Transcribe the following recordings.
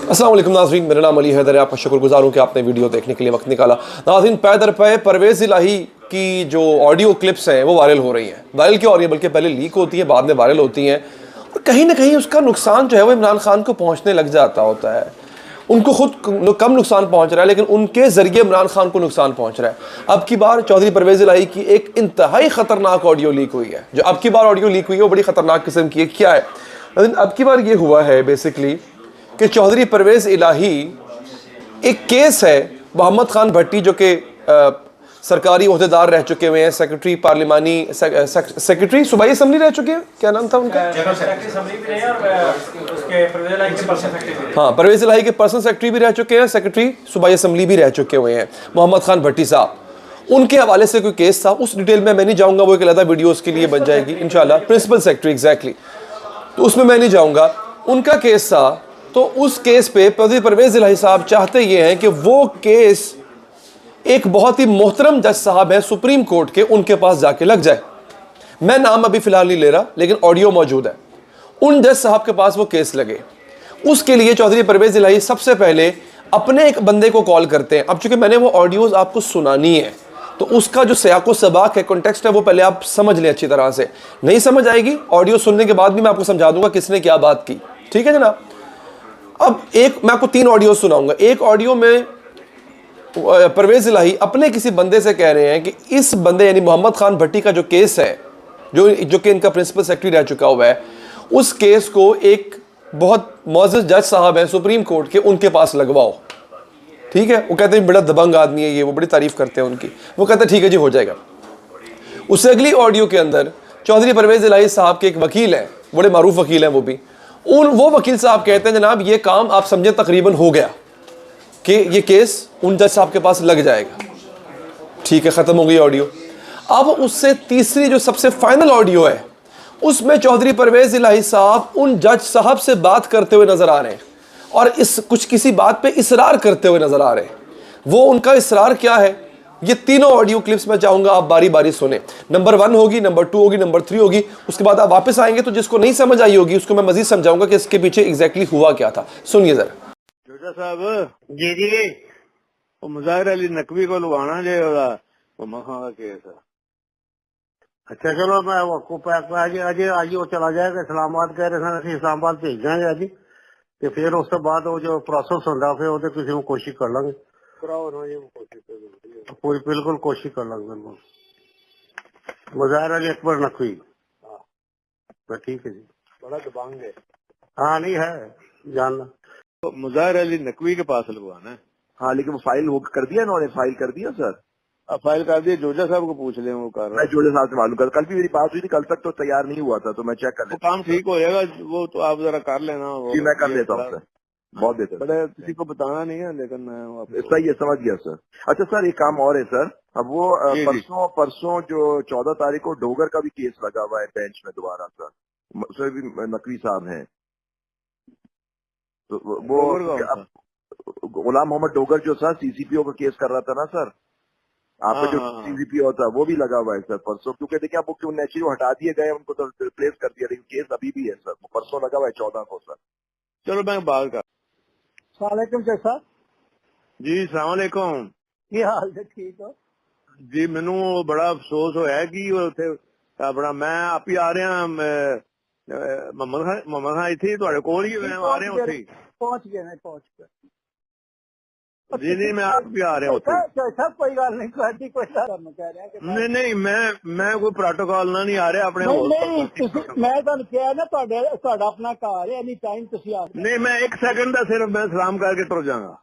अस्सलाम वालेकुम नाज़रीन, मेरा नाम अली हैदर है। आपका शुक्रगुजार हूँ कि आपने वीडियो देखने के लिए वक्त निकाला। नाज़रीन, पै दर पै परवेज़ इलाही की जो ऑडियो क्लिप्स हैं वो वायरल हो रही हैं। वायरल क्यों हो रही है, बल्कि पहले लीक होती है, बाद में वायरल होती हैं, और कहीं ना कहीं उसका नुकसान जो है वो इमरान खान को पहुँचने लग जाता होता है। उनको खुद कम नुकसान पहुँच रहा है, लेकिन उनके ज़रिए इमरान खान को नुकसान पहुँच रहा है। अब की बार चौधरी परवेज़ इलाही की एक इंतहाई ख़तरनाक ऑडियो लीक हुई है। जो अब की बार ऑडियो लीक हुई है वो बड़ी ख़तरनाक किस्म की है। क्या है, लेकिन अब की बार ये हुआ है बेसिकली कि चौधरी परवेज़ इलाही, एक केस है मोहम्मद खान भट्टी जो कि सरकारी ओहदेदार रह चुके हुए हैं, सेक्रेटरी पार्लिमानी सेक्रेटरी सूबाई असम्बली रह चुके हैं, क्या नाम था उनका? हाँ, परवेज़ इलाही के पर्सनल सेक्रेटरी भी रह चुके हैं, सेक्रेटरी सूबाई असम्बली भी रह चुके हुए हैं मोहम्मद खान भट्टी साहब। उनके हवाले से कोई केस था, उस डिटेल में मैं नहीं जाऊंगा, वो एक अलग वीडियो उसके लिए बन जाएगी इंशाल्लाह। प्रिंसिपल सेक्रेटरी एग्जैक्टली, तो उसमें मैं नहीं जाऊंगा। उनका केस था, तो उस केस पे चौधरी परवेज़ इलाही साहब चाहते ये हैं कि वो केस एक बहुत ही मोहतरम जज साहब हैं सुप्रीम कोर्ट के, उनके पास जाके लग जाए। मैं नाम अभी फिलहाल नहीं ले रहा, लेकिन ऑडियो मौजूद है। उन जज साहब के पास वो केस लगे। उसके लिए चौधरी परवेज़ इलाही सबसे पहले अपने एक बंदे को कॉल करते हैं। अब चूंकि मैंने वो ऑडियोज आपको सुनानी है, तो उसका जो सियाको सबाक है, कॉन्टेक्स्ट है, वो पहले आप समझ लें अच्छी तरह से। नहीं समझ आएगी, ऑडियो सुनने के बाद भी मैं आपको समझा दूंगा किसने क्या बात की। ठीक है जनाब। अब मैं आपको 3 ऑडियो सुनाऊंगा। एक ऑडियो में परवेज़ इलाही अपने किसी बंदे से कह रहे हैं कि इस बंदे यानी मोहम्मद खान भट्टी का जो केस है, जो कि इनका प्रिंसिपल सेक्रेटरी रह चुका हुआ है, उस केस को एक बहुत मोअज़्ज़ज़ जज साहब हैं सुप्रीम कोर्ट के, उनके पास लगवाओ। ठीक है, वो कहते हैं बड़ा दबंग आदमी है ये, वो बड़ी तारीफ करते हैं उनकी। वो कहते हैं ठीक है जी, हो जाएगा। उससे अगली ऑडियो के अंदर चौधरी परवेज़ इलाही साहब के एक वकील हैं, बड़े मारूफ वकील हैं वो वकील साहब कहते हैं जनाब ये काम आप समझे तकरीबन हो गया कि ये केस उन जज साहब के पास लग जाएगा। ठीक है, ख़त्म हो गई ऑडियो। अब उससे तीसरी जो सबसे फाइनल ऑडियो है, उसमें चौधरी परवेज़ इलाही साहब उन जज साहब से बात करते हुए नजर आ रहे हैं, और किसी बात पे इसरार करते हुए नजर आ रहे हैं। वो उनका इसरार क्या है, ये तीनों ऑडियो क्लिप्स में चाहूंगा आप बारी बारी सुने। नंबर 1 होगी, नंबर 2 होगी, नंबर 3 होगी। उसके बाद आप वापस आएंगे तो जिसको नहीं समझ आई होगी उसको मैं मजीद समझाऊंगा कि इसके पीछे एग्जैक्टली हुआ क्या था। सुनिए जरा। जोजा साहब जी जी, वो मुजाहिर अली नकवी को लुभाना जो वो मखा का केस है। अच्छा चलो, मैं आपको आज वो चला जाएगा इस्लामाबाद, कह रहे थे इस्लामाबाद भेज देंगे अज, ਤੇ ਫਿਰ ਉਸ ਤੋਂ ਬਾਅਦ ਉਹ ਜੋ ਪ੍ਰੋਸੈਸ ਹੁੰਦਾ ਫਿਰ ਉਹਦੇ ਕਿਸੇ ਨੂੰ ਕੋਸ਼ਿਸ਼ ਕਰ ਲਾਂਗੇ। ਕਰਾਓ ਨਾ ਜੀ, ਕੋਸ਼ਿਸ਼ ਕੋਈ ਬਿਲਕੁਲ ਕੋਸ਼ਿਸ਼ ਕਰ ਲਾਂਗੇ। ਬਿਲकुल मुजाहिर अली अकबर नकवी, हाँ ठीक है जी। बड़ा दबंग है। हाँ नहीं है, जानना तो मुजाहिर अली नकवी के पास लगवाना है। हाँ, लेकिन वो फाइल हो कर दिया इन्होंने, फाइल कर दिया सर। अब फाइल कर दिया, जोजा साहब को पूछ ले, वो कर रहा मैं है। जोड़े साहब से मालूम कर, कल भी मेरी बात हुई थी, कल तक तो तैयार नहीं हुआ था, तो मैं चेक कर वो लेता काम ठीक हो जाएगा, वो तो आप जरा कर लेना। वो जी, मैं कर लेता हूँ सर, बहुत बेहतर। बड़े किसी को बताना नहीं है, लेकिन मैं सही है, समझ गया सर। अच्छा सर, एक काम और है सर, अब वो जी, जी। परसों जो 14 तारीख को डोगर का भी केस लगा हुआ है बेंच में दोबारा सर, उसमें भी नकवी साहब हैं। तो वो गुलाम मोहम्मद डोगर जो सर सीसीपीओ का केस कर रहा था ना सर, आपका हाँ, जो हाँ, हाँ। सीसीपीओ होता है वो भी लगा हुआ है सर परसों, क्योंकि देखिए आप वो नेचुरली हटा दिए गए, उनको तो रिप्लेस कर दिया, लेकिन केस अभी भी है सर, वो परसों लगा हुआ है 14 को सर। चलो मैं बात कर। वालेकुम सर। जी सलाम अलैकुम की हाल है, ठीक हो जी। मैनू बड़ा अफसोस होया कि उत्थे अपना मैं आप ही आ रहा मोहम्मद खान इत्थे तुहाडे कोल ही मैं आ रहा उत्थे ही। पहुंच गए नहीं, पहुंच गए जी नहीं, मैं आप भी आ रहा उत्थे। सब कोई गल नहीं करती, कोई मैं कह रहा कि नहीं नहीं, मैं कोई प्रोटोकॉल ना नहीं आ रहा अपने नहीं होल नहीं तुसी मैं ਤੁਹਾਨੂੰ ਕਿਹਾ ਨਾ ਤੁਹਾਡਾ ਆਪਣਾ ਘਰ ਹੈ, एनी टाइम ਤੁਸੀਂ आ नहीं, मैं 1 सेकंड का सिर्फ मैं सलाम करके टुर जाऊंगा।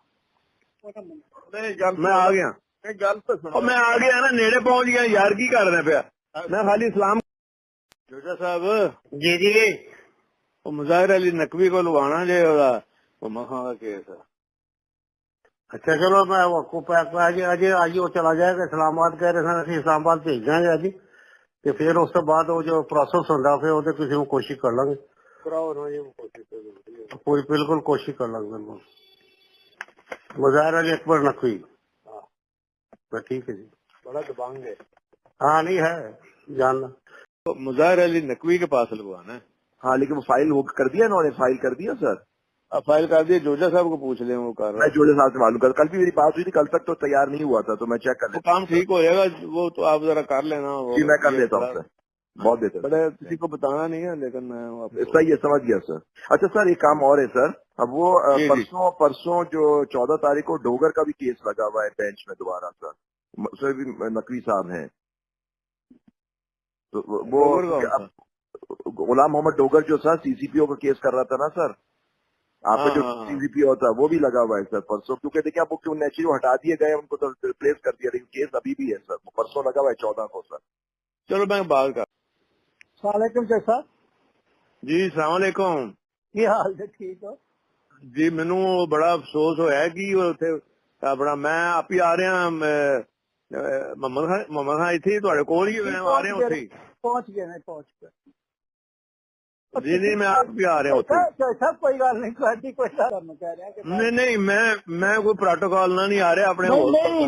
मैं आ गया, गल तो सुनो, मैं आ गया ना, नेड़े पहुंच गया यार, की कर रहे पिया मैं खाली सलाम। जोजा साहब जी जी, वो मुजाहिर अली नकवी को लुभाना जो वो मखा का केस है। अच्छा चलो, मैं आपको आज वो चला जाएगा इस्लामाबाद, कह रहे थे इस्लामाबाद भेज देंगे अज, ਤੇ ਫਿਰ ਉਸ ਤੋਂ ਬਾਅਦ ਉਹ ਜੋ ਪ੍ਰੋਸੈਸ ਹੁੰਦਾ ਫਿਰ ਉਹਦੇ ਕਿਸੇ ਨੂੰ ਕੋਸ਼ਿਸ਼ ਕਰ ਲਾਂਗੇ। कराओ ना जी, कोशिश कोई बिल्कुल कोशिश कर लांगे। बिल्कुल मुजाहिर अली अकबर नकवी, हाँ ठीक है जी। बड़ा दबंग है। हाँ नहीं है, जानना तो मुजाहिर अली नकवी के पास लगवाना है। हाँ, लेकिन वो फाइल हो कर दिया इन्होंने, फाइल कर दिया सर। फाइल कर दिए, जोजा साहब को पूछ लें, वो कर रहे मैं जोड़े साहब से मालूम कर, कल भी मेरी बात हुई थी, कल तक तो तैयार नहीं हुआ था, तो मैं चेक कर वो लेता काम ठीक हो जाएगा, वो तो आप जरा कर लेना। हूँ। जी मैं कर लेता हूँ सर, बहुत देर बड़े किसी को बताना नहीं है, लेकिन मैं आपको सही है, समझ गया सर। अच्छा सर, एक काम और है सर, अब वो जी, जी। परसों जो 14 तारीख को डोगर का भी केस लगा हुआ है बेंच में दोबारा सर, उसमें भी नकवी साहब हैं, तो डोगर कौन सा? गुलाम मोहम्मद डोगर जो सर सीसीपीओ का केस कर रहा था ना सर, आपका जो हाँ। सीसीपीओ था वो भी लगा हुआ है सर परसों, क्योंकि देखिए अब वो नेचुरली हटा दिए गए, उनको तो रिप्लेस कर दिया, लेकिन केस अभी भी है सर, वो परसों लगा हुआ है 14 को सर। चलो मैं बात कर। वालेकुम जैसा जी सलाम अलैकुम की हाल है, ठीक हो? जी, मैनू बड़ा अफसोस होया कि उत्थे अपना मैं आप ही आ रहा मोहम्मद खान इत्थे तुहाडे कोल ही मैं आ रहा उत्थे ही। पहुंच गए ने, पहुंच गए। जी नहीं, मैं आप भी आ रहा उत्थे। जैसा कोई गल नहीं, कोई कोई करना कह रहा कि नहीं नहीं, मैं कोई प्रोटोकॉल ना नहीं आ रहा अपने नहीं होल नहीं,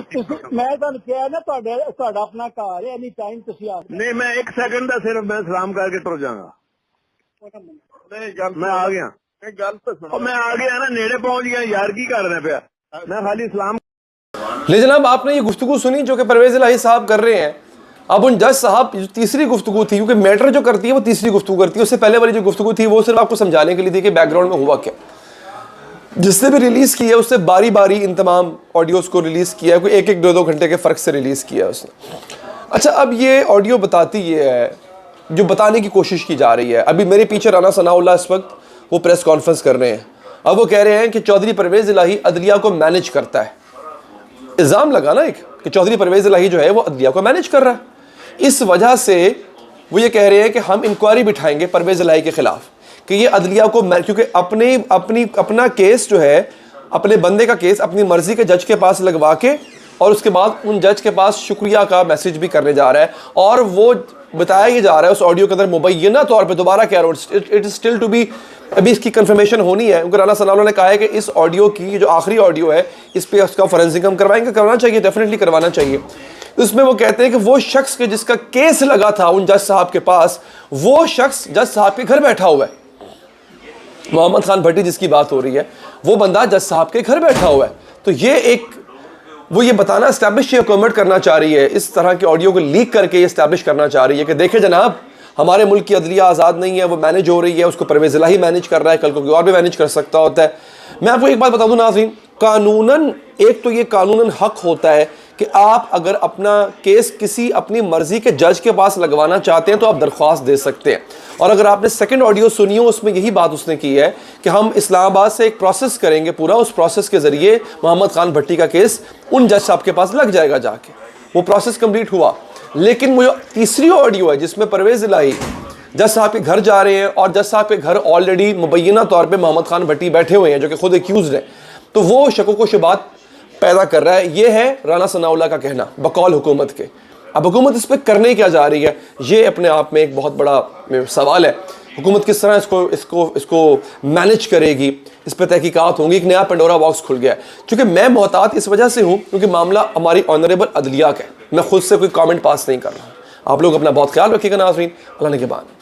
मैं ਤੁਹਾਨੂੰ ਕਿਹਾ ਨਾ ਤੁਹਾਡਾ ਆਪਣਾ ਘਰ ਹੈ, ਐਨੀ ਟਾਈਮ ਤੁਸੀਂ ਆ नहीं, मैं एक सेकंड का सिर्फ मैं सलाम करके तुर जाऊंगा। मैं आ गया, गल तो सुनो, और मैं आ गया ना, नेड़े पहुंच गया यार, की कर रहे पे मैं खाली सलाम। ले जनाब, आपने ये गुफ्तगू सुनी जो कि परवेज़ इलाही साहब कर रहे हैं। अब उन जज साहब जो तीसरी गुफ्तगू थी, क्योंकि मैटर जो करती है वो तीसरी गुफ्तगू करती है, उससे पहले वाली जो गुफ्तगू थी वो सिर्फ आपको समझाने के लिए थी कि बैकग्राउंड में हुआ क्या। जिसने भी रिलीज़ किया उससे बारी बारी इन तमाम ऑडियोज़ को रिलीज़ किया, कोई एक एक दो घंटे के फ़र्क से रिलीज़ किया उसने। अच्छा, अब ये ऑडियो बताती ये है, जो बताने की कोशिश की जा रही है। अभी मेरे पीछे राना सनाउल्लाह इस वक्त वो प्रेस कॉन्फ्रेंस कर रहे हैं। अब वो कह रहे हैं कि चौधरी परवेज़ इलाही अदलिया को मैनेज करता है। इल्ज़ाम लगा ना एक कि चौधरी परवेज़ इलाही जो है वो अदलिया को मैनेज कर रहा है। इस वजह से वो ये कह रहे हैं कि हम इंक्वायरी बिठाएंगे परवेज़ इलाही के ख़िलाफ़ कि ये अदलिया को, क्योंकि अपना केस जो है, अपने बंदे का केस अपनी मर्ज़ी के जज के पास लगवा के और उसके बाद उन जज के पास शुक्रिया का मैसेज भी करने जा रहा है। और वो बताया ही जा रहा है उस ऑडियो के अंदर मुबैना तौर पे, दोबारा कह रहा हूँ, it is still to be, अभी इसकी कंफर्मेशन होनी है, क्योंकि राना सनाउल्लाह ने कहा है कि इस ऑडियो की जो आखिरी ऑडियो है इस पर उसका फोरेंसिक हम करवाएंगे, करवाना चाहिए, डेफिनेटली करवाना चाहिए। उसमें वो कहते हैं कि वो शख्स के जिसका केस लगा था उन जज साहब के पास, वो शख्स जज साहब के घर बैठा हुआ है। मोहम्मद खान भट्टी जिसकी बात हो रही है, वो बंदा जज साहब के घर बैठा हुआ है। तो ये एक, वो ये बताना एस्टैब्लिश कमेंट करना चाह रही है, इस तरह के ऑडियो को लीक करके ये एस्टैब्लिश करना चाह रही है कि देखे जनाब, हमारे मुल्क की अदलिया आज़ाद नहीं है, वो मैनेज हो रही है, उसको परवेज़ इलाही मैनेज कर रहा है, कल को कोई और भी मैनेज कर सकता होता है। मैं आपको एक बात बता दूं नाज़रीन, कानूनन, एक तो ये कानूनन हक होता है कि आप अगर अपना केस किसी अपनी मर्जी के जज के पास लगवाना चाहते हैं तो आप दरख्वास्त दे सकते हैं। और अगर आपने सेकंड ऑडियो सुनी हो, उसमें यही बात उसने की है कि हम इस्लामाबाद से एक प्रोसेस करेंगे पूरा, उस प्रोसेस के ज़रिए मोहम्मद खान भट्टी का केस उन जज साहब के पास लग जाएगा जाके। वो प्रोसेस कंप्लीट हुआ। लेकिन वो तीसरी ऑडियो है जिसमें परवेज़ इलाही जज साहब के घर जा रहे हैं और जज साहब के घर ऑलरेडी मुबैना तौर पे मोहम्मद खान भट्टी बैठे हुए हैं जो कि खुद एक्यूज़ हैं, तो वो शकों को शुबात पैदा कर रहा है। ये है राना सनाउल्लाह का कहना बकौल हुकूमत के। अब हुकूमत इस पर करने क्या जा रही है, ये अपने आप में एक बहुत बड़ा सवाल है। हुकूमत किस तरह इसको मैनेज करेगी, इस पर तहकीकात होंगी। एक नया पेंडोरा बॉक्स खुल गया है। चूँकि मैं मोहतात इस वजह से हूँ क्योंकि मामला हमारी ऑनरेबल अदलिया का है, मैं खुद से कोई कमेंट पास नहीं कर रहा हूँ। आप लोग अपना बहुत ख्याल रखिएगा नाज़रीन, अल्लाह ने के बाद।